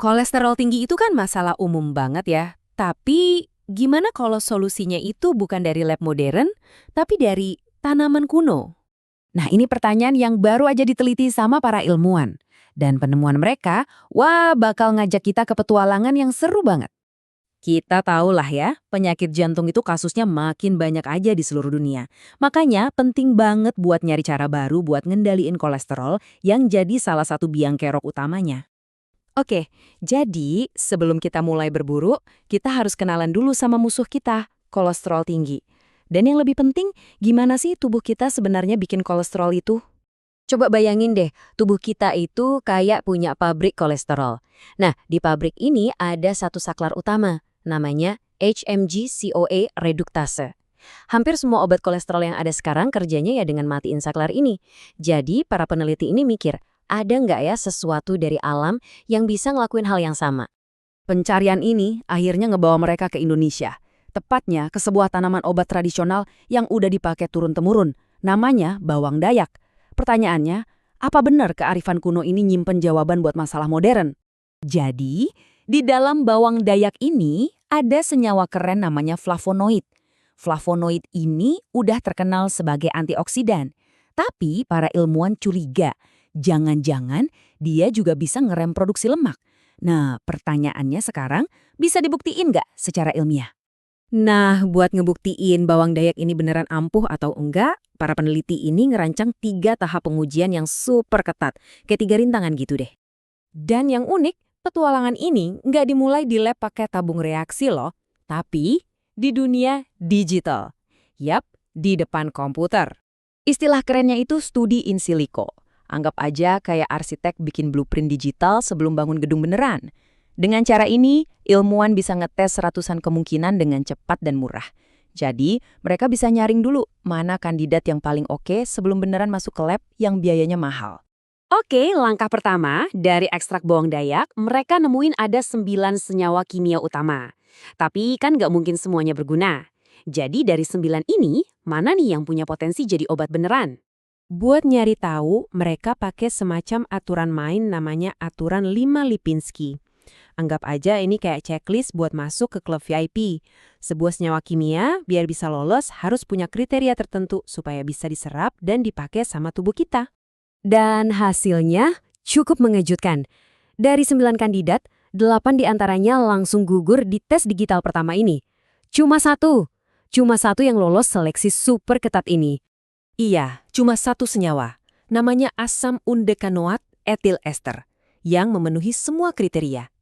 Kolesterol tinggi itu kan masalah umum banget ya. Tapi gimana kalau solusinya itu bukan dari lab modern, tapi dari tanaman kuno? Nah, ini pertanyaan yang baru aja diteliti sama para ilmuwan. Dan penemuan mereka, wah bakal ngajak kita ke petualangan yang seru banget. Kita tahulah ya, penyakit jantung itu kasusnya makin banyak aja di seluruh dunia. Makanya penting banget buat nyari cara baru buat ngendaliin kolesterol yang jadi salah satu biang kerok utamanya. Oke, jadi sebelum kita mulai berburu, kita harus kenalan dulu sama musuh kita, kolesterol tinggi. Dan yang lebih penting, gimana sih tubuh kita sebenarnya bikin kolesterol itu? Coba bayangin deh, tubuh kita itu kayak punya pabrik kolesterol. Nah, di pabrik ini ada satu saklar utama, namanya HMG-CoA reduktase. Hampir semua obat kolesterol yang ada sekarang kerjanya ya dengan matiin saklar ini. Jadi, para peneliti ini mikir, ada nggak ya sesuatu dari alam yang bisa ngelakuin hal yang sama? Pencarian ini akhirnya ngebawa mereka ke Indonesia. Tepatnya ke sebuah tanaman obat tradisional yang udah dipakai turun-temurun, namanya bawang dayak. Pertanyaannya, apa benar kearifan kuno ini nyimpen jawaban buat masalah modern? Jadi, di dalam bawang dayak ini ada senyawa keren namanya flavonoid. Flavonoid ini udah terkenal sebagai antioksidan. Tapi para ilmuwan curiga, jangan-jangan dia juga bisa ngerem produksi lemak. Nah, pertanyaannya sekarang, bisa dibuktiin nggak secara ilmiah? Nah, buat ngebuktiin bawang dayak ini beneran ampuh atau enggak, para peneliti ini ngerancang 3 tahap pengujian yang super ketat, kayak 3 rintangan gitu deh. Dan yang unik, petualangan ini nggak dimulai di lab pakai tabung reaksi loh, tapi di dunia digital. Yap, di depan komputer. Istilah kerennya itu studi in silico. Anggap aja kayak arsitek bikin blueprint digital sebelum bangun gedung beneran. Dengan cara ini, ilmuwan bisa ngetes ratusan kemungkinan dengan cepat dan murah. Jadi, mereka bisa nyaring dulu mana kandidat yang paling oke sebelum beneran masuk ke lab yang biayanya mahal. Oke, langkah pertama, dari ekstrak bawang dayak, mereka nemuin ada 9 senyawa kimia utama. Tapi kan nggak mungkin semuanya berguna. Jadi dari 9 ini, mana nih yang punya potensi jadi obat beneran? Buat nyari tahu, mereka pakai semacam aturan main namanya aturan 5 Lipinski. Anggap aja ini kayak checklist buat masuk ke klub VIP. Sebuah senyawa kimia, biar bisa lolos, harus punya kriteria tertentu supaya bisa diserap dan dipakai sama tubuh kita. Dan hasilnya cukup mengejutkan. Dari 9 kandidat, 8 diantaranya langsung gugur di tes digital pertama ini. Cuma satu yang lolos seleksi super ketat ini. Iya, cuma satu senyawa. Namanya asam undekanoat etil ester, yang memenuhi semua kriteria.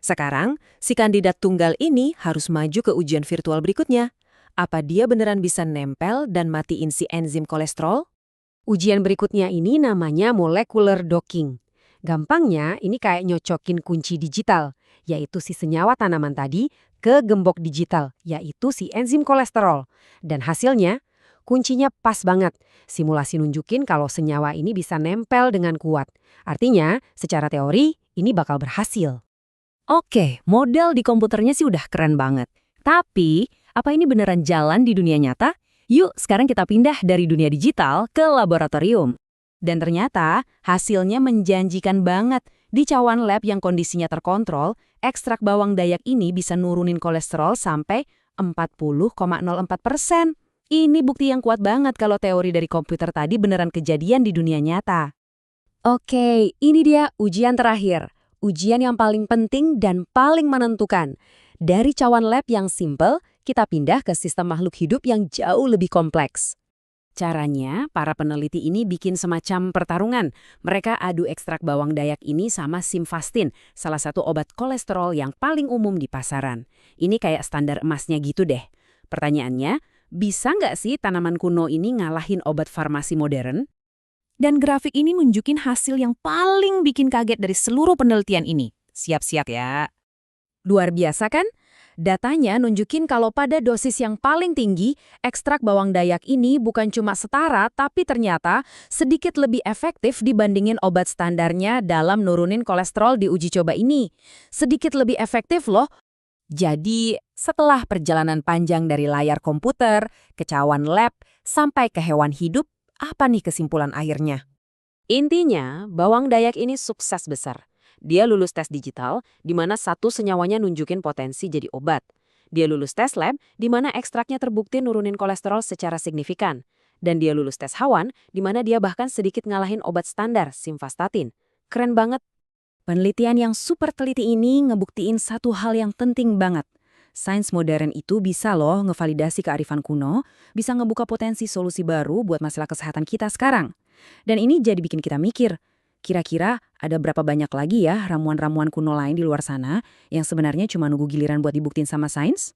Sekarang, si kandidat tunggal ini harus maju ke ujian virtual berikutnya. Apa dia beneran bisa nempel dan matiin si enzim kolesterol? Ujian berikutnya ini namanya molecular docking. Gampangnya, ini kayak nyocokin kunci digital, yaitu si senyawa tanaman tadi, ke gembok digital, yaitu si enzim kolesterol. Dan hasilnya, kuncinya pas banget. Simulasi nunjukin kalau senyawa ini bisa nempel dengan kuat. Artinya, secara teori, ini bakal berhasil. Oke, model di komputernya sih udah keren banget. Tapi, apa ini beneran jalan di dunia nyata? Yuk, sekarang kita pindah dari dunia digital ke laboratorium. Dan ternyata, hasilnya menjanjikan banget. Di cawan lab yang kondisinya terkontrol, ekstrak bawang dayak ini bisa nurunin kolesterol sampai 40,04%. Ini bukti yang kuat banget kalau teori dari komputer tadi beneran kejadian di dunia nyata. Oke, ini dia ujian terakhir. Ujian yang paling penting dan paling menentukan. Dari cawan lab yang simple, kita pindah ke sistem makhluk hidup yang jauh lebih kompleks. Caranya, para peneliti ini bikin semacam pertarungan. Mereka adu ekstrak bawang dayak ini sama simvastin, salah satu obat kolesterol yang paling umum di pasaran. Ini kayak standar emasnya gitu deh. Pertanyaannya, bisa nggak sih tanaman kuno ini ngalahin obat farmasi modern? Dan grafik ini nunjukin hasil yang paling bikin kaget dari seluruh penelitian ini. Siap-siap ya. Luar biasa kan? Datanya nunjukin kalau pada dosis yang paling tinggi, ekstrak bawang dayak ini bukan cuma setara, tapi ternyata sedikit lebih efektif dibandingin obat standarnya dalam nurunin kolesterol di uji coba ini. Sedikit lebih efektif loh. Jadi, setelah perjalanan panjang dari layar komputer, ke cawan lab, sampai ke hewan hidup, apa nih kesimpulan akhirnya? Intinya, bawang dayak ini sukses besar. Dia lulus tes digital, di mana satu senyawanya nunjukin potensi jadi obat. Dia lulus tes lab, di mana ekstraknya terbukti nurunin kolesterol secara signifikan. Dan dia lulus tes Hawan, di mana dia bahkan sedikit ngalahin obat standar, simvastatin. Keren banget. Penelitian yang super teliti ini ngebuktiin satu hal yang penting banget. Sains modern itu bisa loh ngevalidasi kearifan kuno, bisa ngebuka potensi solusi baru buat masalah kesehatan kita sekarang. Dan ini jadi bikin kita mikir, kira-kira ada berapa banyak lagi ya ramuan-ramuan kuno lain di luar sana yang sebenarnya cuma nunggu giliran buat dibuktiin sama sains?